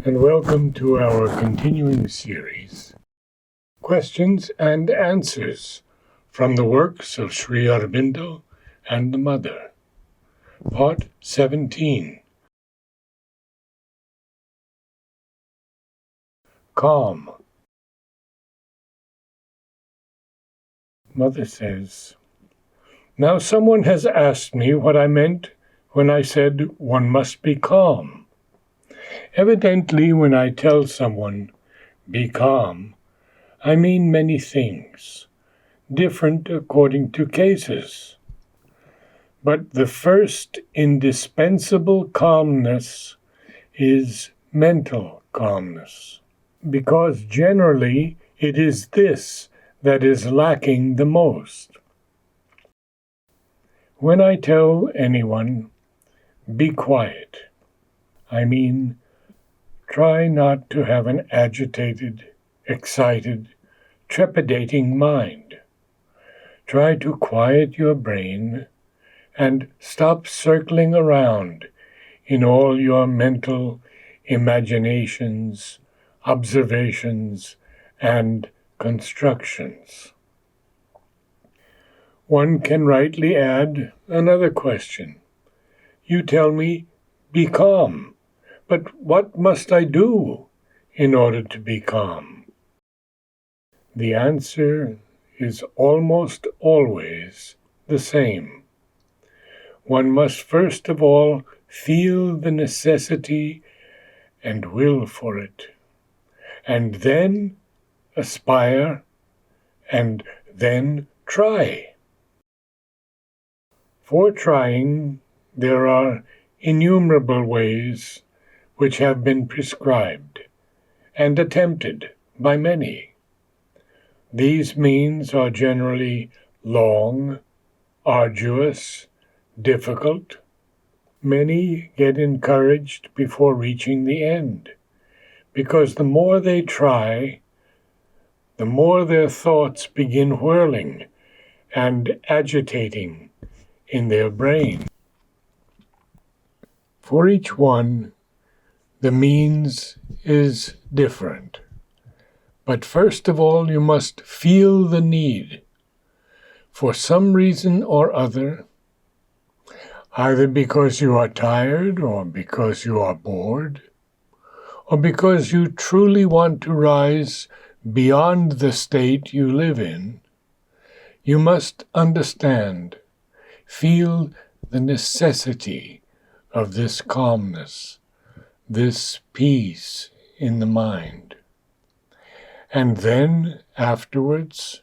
and welcome to our continuing series, Questions and Answers from the works of Sri Aurobindo and the Mother, Part 17. Calm. Mother says, "Now someone has asked me what I meant when I said one must be calm. Evidently, when I tell someone, be calm, I mean many things, different according to cases. But the first indispensable calmness is mental calmness, because generally it is this that is lacking the most. When I tell anyone, be quiet, I mean, try not to have an agitated, excited, trepidating mind. Try to quiet your brain and stop circling around in all your mental imaginations, observations, and constructions." One can rightly add another question. You tell me, be calm. But what must I do in order to be calm? The answer is almost always the same. One must first of all feel the necessity and will for it, and then aspire, and then try. For trying, there are innumerable ways which have been prescribed and attempted by many. These means are generally long, arduous, difficult. Many get encouraged before reaching the end, because the more they try, the more their thoughts begin whirling and agitating in their brain. For each one, the means is different. But first of all, you must feel the need. For some reason or other, either because you are tired, or because you are bored, or because you truly want to rise beyond the state you live in, you must understand, feel the necessity of this calmness, this peace in the mind. And then, afterwards,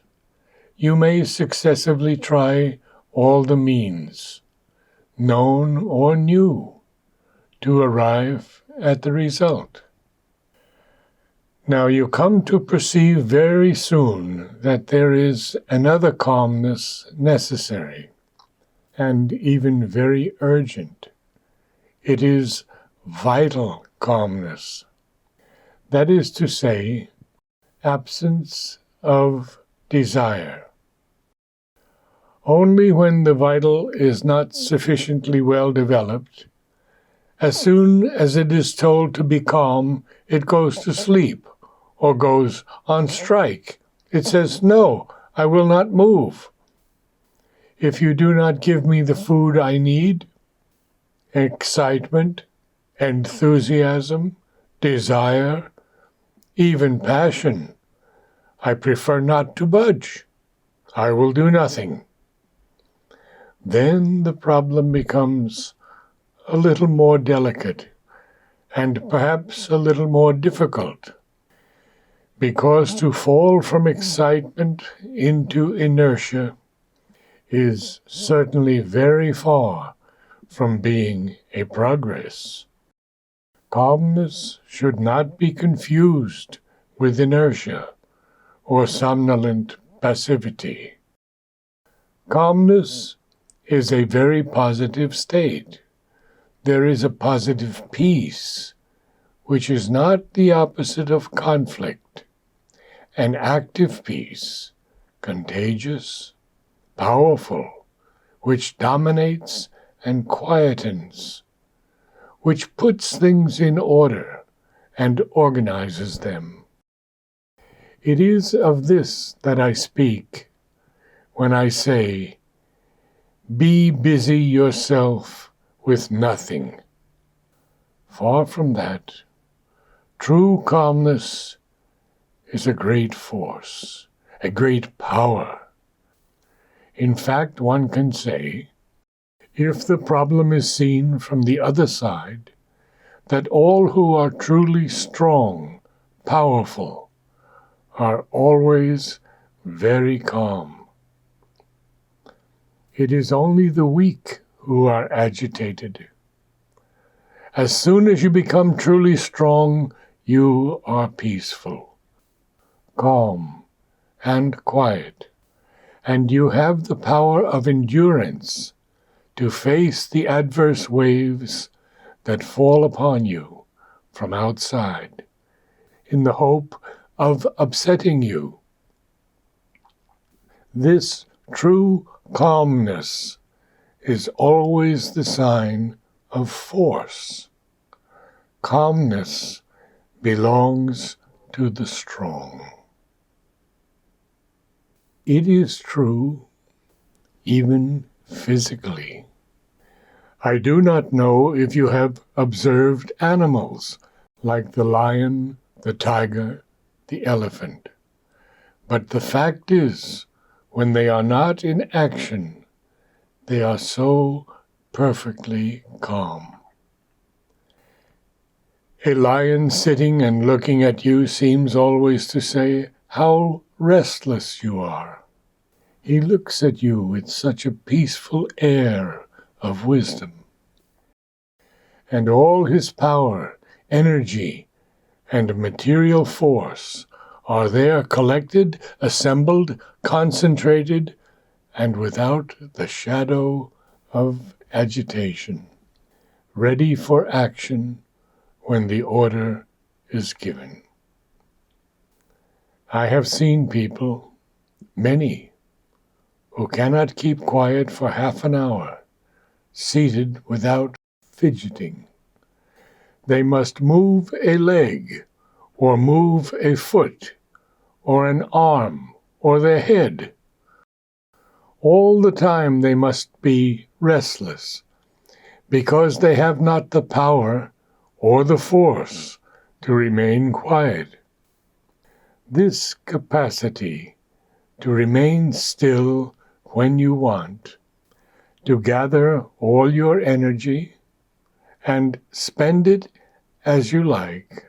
you may successively try all the means, known or new, to arrive at the result. Now you come to perceive very soon that there is another calmness necessary, and even very urgent. It is vital calmness. That is to say, absence of desire. Only when the vital is not sufficiently well developed, as soon as it is told to be calm, it goes to sleep or goes on strike. It says, "No, I will not move. If you do not give me the food I need," excitement, enthusiasm, desire, even passion, "I prefer not to budge. I will do nothing." Then the problem becomes a little more delicate and perhaps a little more difficult, because to fall from excitement into inertia is certainly very far from being a progress. Calmness should not be confused with inertia or somnolent passivity. Calmness is a very positive state. There is a positive peace, which is not the opposite of conflict. An active peace, contagious, powerful, which dominates and quietens, which puts things in order and organizes them. It is of this that I speak when I say, be busy yourself with nothing. Far from that, true calmness is a great force, a great power. In fact, one can say, if the problem is seen from the other side, that all who are truly strong, powerful, are always very calm. It is only the weak who are agitated. As soon as you become truly strong, you are peaceful, calm, and quiet, and you have the power of endurance to face the adverse waves that fall upon you from outside in the hope of upsetting you. This true calmness is always the sign of force. Calmness belongs to the strong. It is true, even physically. I do not know if you have observed animals like the lion, the tiger, the elephant. But the fact is, when they are not in action, they are so perfectly calm. A lion sitting and looking at you seems always to say, how restless you are. He looks at you with such a peaceful air of wisdom. And all his power, energy, and material force are there collected, assembled, concentrated, and without the shadow of agitation, ready for action when the order is given. I have seen people, many, who cannot keep quiet for half an hour, seated without fidgeting. They must move a leg, or move a foot, or an arm, or their head. All the time they must be restless, because they have not the power or the force to remain quiet. This capacity to remain still when you want, to gather all your energy and spend it as you like,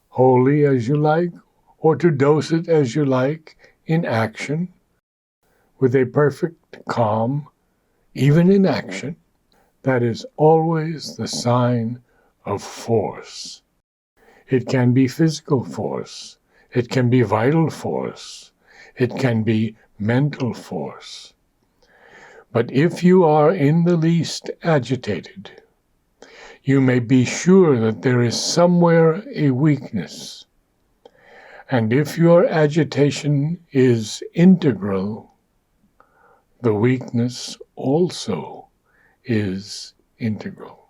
wholly as you like, or to dose it as you like in action, with a perfect calm, even in action, that is always the sign of force. It can be physical force. It can be vital force. It can be mental force. But if you are in the least agitated, you may be sure that there is somewhere a weakness. And if your agitation is integral, the weakness also is integral.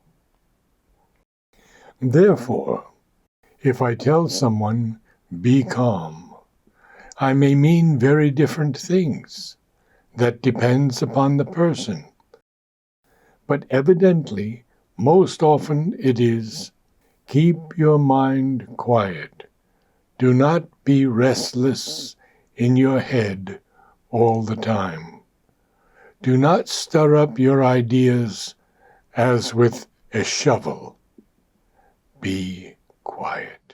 Therefore, if I tell someone, be calm, I may mean very different things. That depends upon the person. But evidently, most often it is, keep your mind quiet. Do not be restless in your head all the time. Do not stir up your ideas as with a shovel. Be quiet.